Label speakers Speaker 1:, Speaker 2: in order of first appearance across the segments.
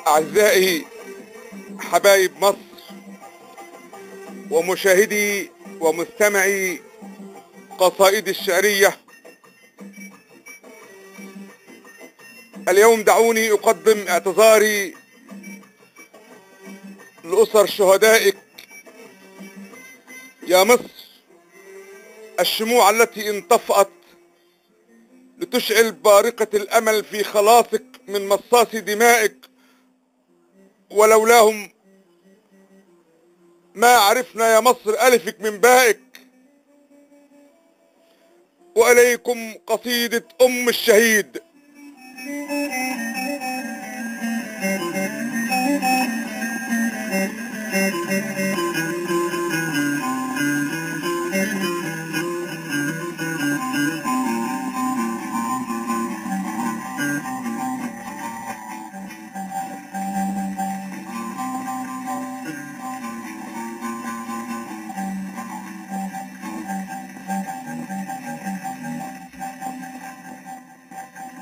Speaker 1: أعزائي حبايب مصر ومشاهدي ومستمعي قصائد الشعرية، اليوم دعوني أقدم اعتذاري لأسر شهدائك يا مصر، الشموع التي انطفأت لتشعل بارقة الأمل في خلاصك من مصاص دمائك، ولولاهم ما عرفنا يا مصر ألفك من بائك. وإليكم قصيدة أم الشهيد.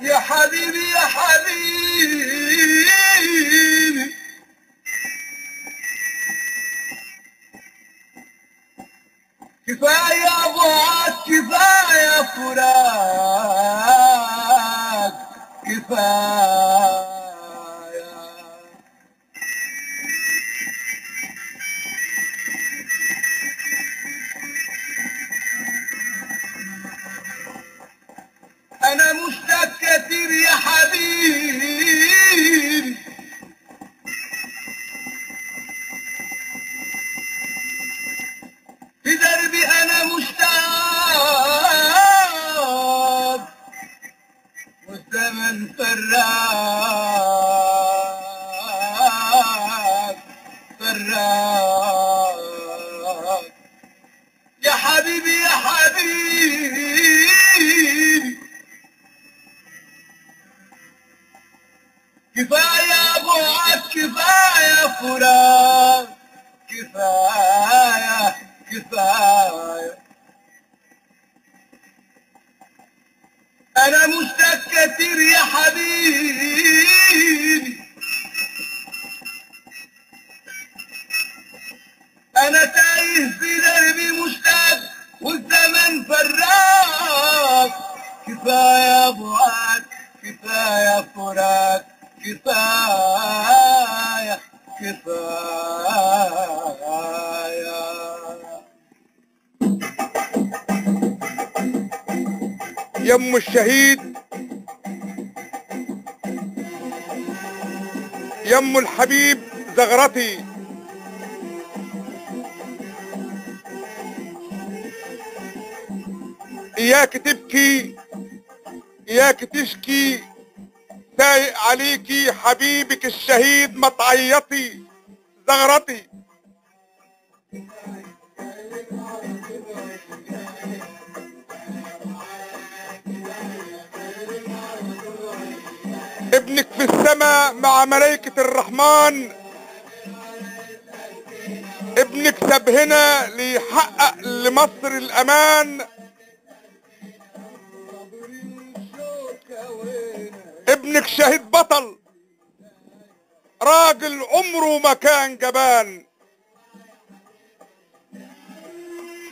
Speaker 2: يا حبيبي يا حبيبي، كفاية بعد كفاية فراق كفاية. أنا مشتاق كتير يا حبيبي، في دربي أنا مشتاق، والزمن فراق فراق. يا حبيبي يا حبيبي، كفاية بعد كفاية فراق كفاية كفاية. أنا مشتاق كتير يا حبيبي، أنا تايه في دربي مشتاق، والزمن فراق. كفاية بعد كفاية فراق كفاية كفاية.
Speaker 1: يم الشهيد، يم الحبيب زغرتي، إياك تبكي إياك تشكي، سايق عليكي حبيبك الشهيد ما تعيطي زغرتي. ابنك في السماء مع ملائكة الرحمن، ابنك ساب هنا ليحقق لمصر الأمان. ابنك شهيد بطل، راجل عمره ما كان جبان.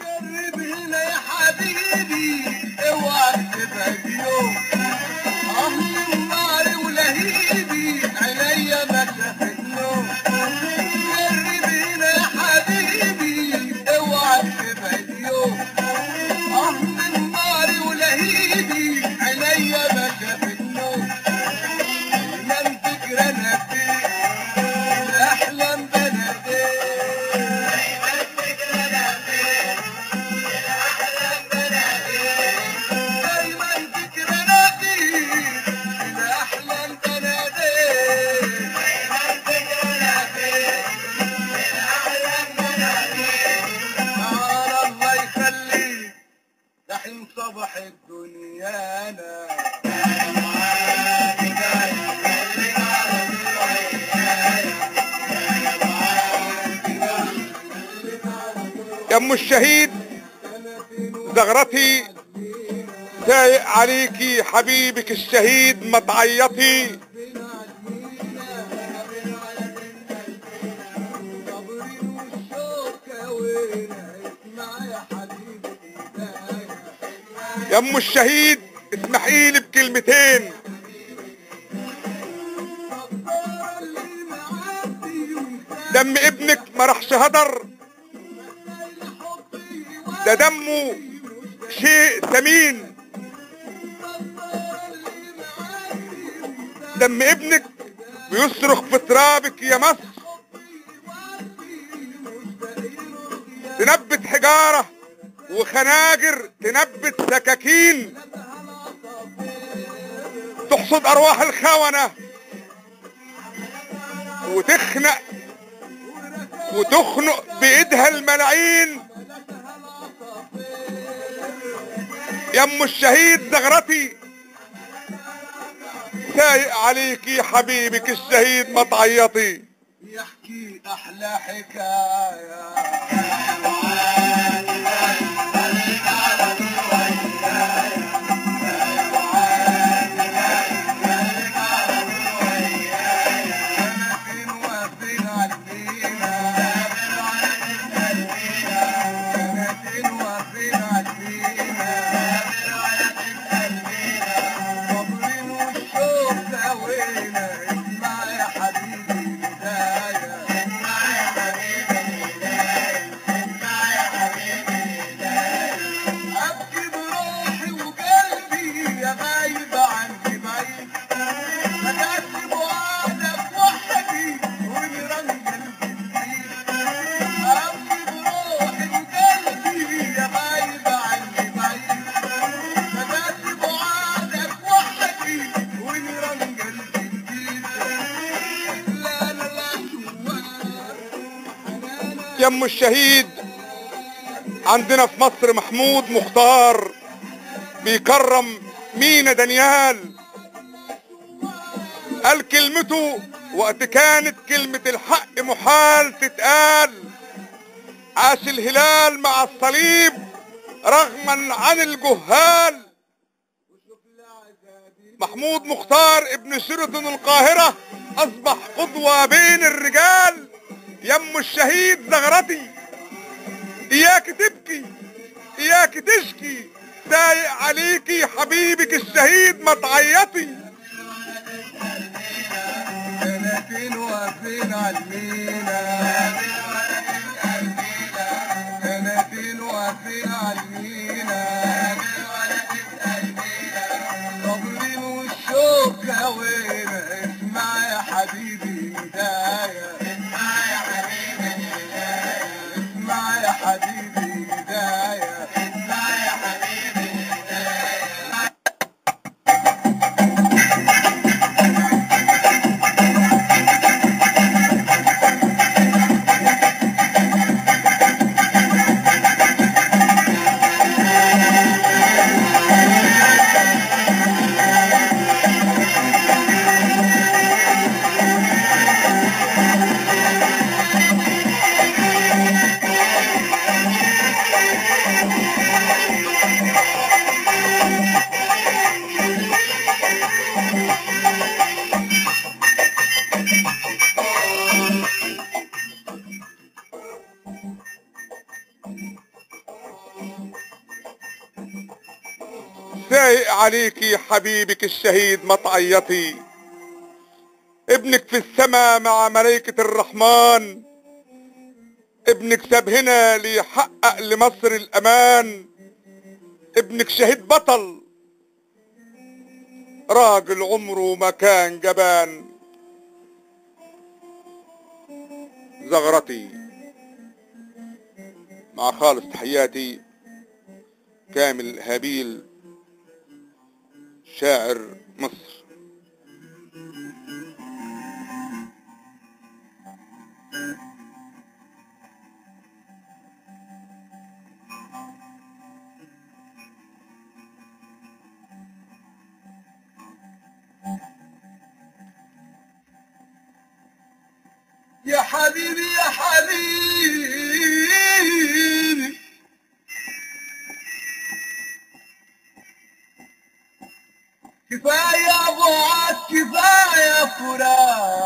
Speaker 2: قرب هنا يا حبيبي، اوعى تبعد يوم، اهل النار ولهيبي عينيا ما شافت نوم. قرب هنا يا حبيبي، اوعى تبعد يوم، اهل النار ولهيبي عينيا ما شافت نوم. احلم فكرة انا فيك، احلم بناديك، دايما فكرنا فيك،
Speaker 1: يا ام الشهيد زغرتي سايق عليكي حبيبك الشهيد ما تعيطي. يا ام الشهيد اسمحي لي بكلمتين، دم ابنك ما راحش هدر، ده دمه شيء ثمين. دم ابنك بيصرخ في ترابك يا مصر، تنبت حجارة وخناجر، تنبت سكاكين، تحصد ارواح الخونة وتخنق بايدها الملاعين. يا ام الشهيد زغرتي سايق عليكي حبيبك الشهيد ما تعيطي.
Speaker 2: يحكي احلى حكايه
Speaker 1: يا ام الشهيد عندنا في مصر محمود مختار بيكرم مينا دانيال، قال كلمته وقت كانت كلمة الحق محال تتقال، عاش الهلال مع الصليب رغما عن الجهال. محمود مختار ابن شيراتون القاهرة اصبح قدوة بين الرجال. يا ام الشهيد زغرتي اياك تبكي اياك تشكي، سايق عليكي حبيبك الشهيد ما تعيطي.
Speaker 2: سنتين واقفين عالمينا، سنتين واقفين عالمينا، صابرين والشوق هوينا. اسمع يا حبيبي هدايا، اسمع يا حبيبي هدايا، اسمع يا حبيبي هدايا، اسمع يا حبيبي هدايا.
Speaker 1: سايق عليكي حبيبك الشهيد ما تعيطي. ابنك في السما مع ملائكة الرحمن، ابنك ساب هنا ليحقق لمصر الامان. ابنك شهيد بطل راجل عمره ما كان جبان. زغرتي مع خالص تحياتي كامل هابيل شاعر مصر.
Speaker 2: يا حبيبي يا حبيبي كفاية بعد كفاية فراق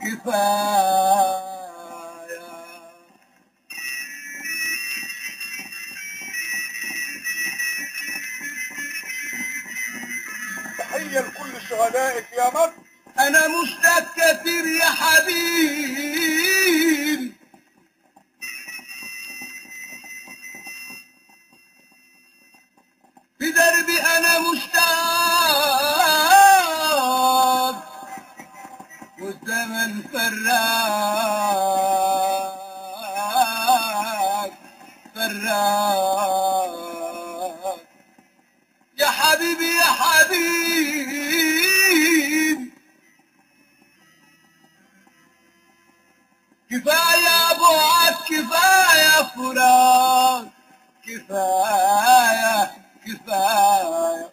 Speaker 2: كفاية.
Speaker 1: تحية لكل شهدائك يا مصر.
Speaker 2: انا مشتاق كتير يا حبيبي في دربي انا مشتاق والزمن فراق فراق يا حبيبي يا حبيبي كفاية بعد كفاية فراق كفاية كفاية.